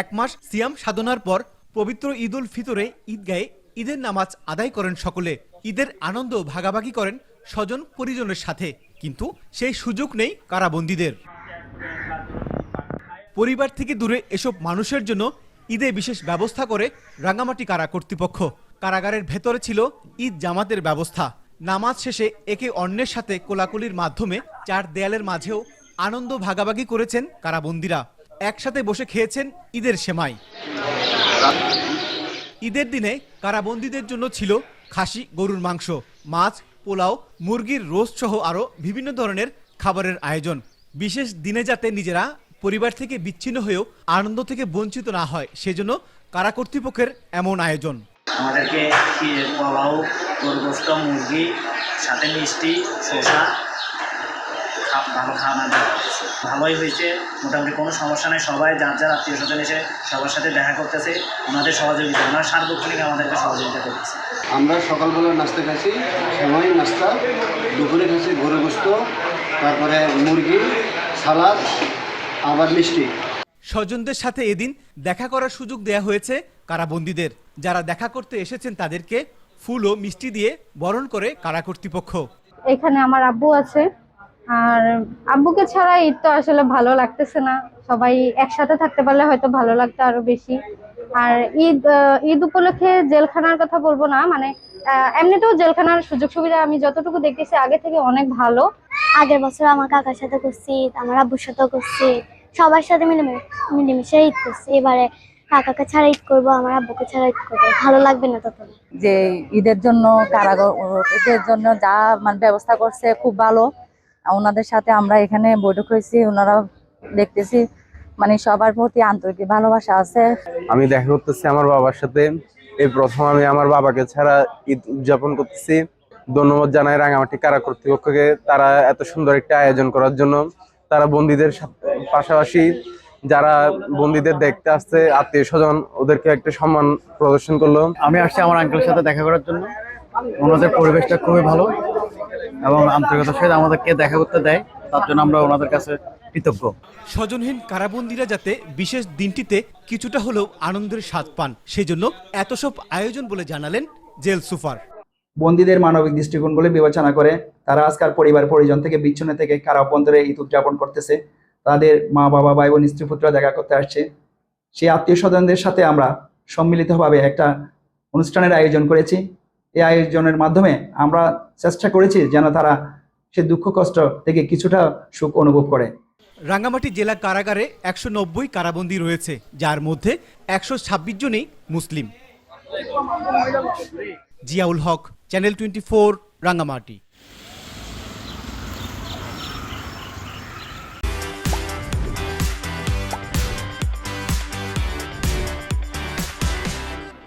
এক মাস সিয়াম সাধনার পর পবিত্র ঈদ উল ফিতরে ঈদগাহে ঈদের নামাজ আদায় করেন সকলে। ঈদের আনন্দ ভাগাভাগি করেন স্বজন পরিজনের সাথে, কিন্তু সেই সুযোগ নেই কারাবন্দীদের। পরিবার থেকে দূরে এসব মানুষের জন্য ঈদে বিশেষ ব্যবস্থা করে রাঙ্গামাটি কারা কর্তৃপক্ষ। কারাগারের ভেতরে ছিল ঈদ জামাতের ব্যবস্থা। নামাজ শেষে একে অন্যের সাথে কোলাকুলির মাধ্যমে চার দেয়ালের মাঝেও আনন্দ ভাগাভাগি করেছেন কারাবন্দীরা। একসাথে বসে খেয়েছেন ঈদের সেমাই। ঈদের দিনে কারাবন্দীদের জন্য ছিল খাসি গরুর মাংস, মাছ, পোলাও, মুরগির রোস্ট সহ আরও বিভিন্ন ধরনের খাবারের আয়োজন। বিশেষ দিনে যাতে নিজেরা পরিবার থেকে বিচ্ছিন্ন হয়েও আনন্দ থেকে বঞ্চিত না হয়, সেজন্য কারা কর্তৃপক্ষের এমন আয়োজন। আমাদেরকে পোলাও, গোস্ত, মুরগি, সাথে মিষ্টি, শসা, ভালো খাওয়ানো দেওয়া হয়েছে। ভালোই হয়েছে, মোটামুটি কোনো সমস্যা নেই। সবাই যার যার আত্মীয় স্বজন এসে সবার সাথে দেখা করতেছে, ওনাদের সহযোগিতা, ওনার সার্বক্ষণিক আমাদেরকে সহযোগিতা করতেছে। আমরা সকালবেলা নাস্তা খাচ্ছি, সময় নাস্তা, দুপুরে খাচ্ছি গরু গোস্ত, তারপরে মুরগি, সালাদ, আবার মিষ্টি। স্বজনদের সাথে এদিন দেখা করার সুযোগ দেয়া হয়েছে কারাবন্দীদের। যারা দেখা করতে এসেছেন তাদেরকে ফুল ও মিষ্টি দিয়ে বরণ করে কারা কর্তৃপক্ষ। এখানে আমার আব্বু আছে, আর আব্বুকে ছাড়া ঈদ তো আসলে ভালো লাগতেছে না। সবাই একসাথে থাকতে পারলে হয়তো ভালো লাগতো আরো বেশি। আর ঈদ উপলক্ষে জেলখানার কথা বলবো না, মানে এমনিতেও জেলখানার সুযোগ সুবিধা আমি যতটুকু দেখতেছি আগে থেকে অনেক ভালো। আগের বছর আমার কাকার সাথে করছি, আমার আব্বুর সাথেও করছি, সবার সাথে মিলেমিশে ঈদ করছি। এবারে কাকাকে ছাড়া ঈদ করবো, আমার আব্বুকে ছাড়া ঈদ করবো, ভালো লাগবে না তখন। যে ঈদের জন্য ঈদের জন্য যা মানে ব্যবস্থা করছে খুব ভালো। ওনাদের সাথে আমরা এখানে বৈঠক হয়েছি, ওনারা দেখতেছি মানে সবার প্রতি আন্তরিক ভালোবাসা আছে। আমি দেখা করতেছি আমার বাবার সাথে, এই প্রথম আমি আমার বাবাকে ছাড়া ঈদ উদযাপন করতেছি। ধন্যবাদ জানাই রাঙ্গামাটি কারা কর্তৃপক্ষকে, তারা এত সুন্দর একটা আয়োজন করার জন্য। তারা বন্দীদের পাশাপাশি যারা বন্দীদের দেখতে আসছে আত্মীয় স্বজন, ওদেরকে একটা সম্মান প্রদর্শন করলো। আমি আসছি আমার আঙ্কেলের সাথে দেখা করার জন্য। ওনাদের পরিবেশটা খুবই ভালো এবং আন্তরিকতার সাথে আমাদেরকে দেখা করতে দেয়, তার জন্য আমরা ওনাদের কাছে কৃতজ্ঞ। স্বজনহীন কারাবন্দীরা যাতে বিশেষ দিনটিতে কিছুটা হলেও আনন্দের স্বাদ পান, সেজন্য এত সব আয়োজন বলে জানালেন জেল সুপার। বন্দীদের মানবিক দৃষ্টিকোণগুলি বিবেচনা করে তারা আজকাল পরিবার পরিজন থেকে বিচ্ছিন্ন থেকে কারা অভ্যন্তরে ঈদ উদযাপন করতেছে। তাদের মা বাবা, ভাই বোন, স্ত্রী পুত্র দেখা করতে আসছে। সেই আত্মীয় স্বজনদের সাথে আমরা সম্মিলিতভাবে একটা অনুষ্ঠানের আয়োজন করেছি। এই আয়োজনের মাধ্যমে আমরা চেষ্টা করেছি যেন তারা সে দুঃখ কষ্ট থেকে কিছুটা সুখ অনুভব করে। রাঙ্গামাটি জেলা কারাগারে 190 কারাবন্দী রয়েছে, যার মধ্যে 126 জনই মুসলিম। জিয়াউল হক, চ্যানেল 24, রাঙ্গামাটি।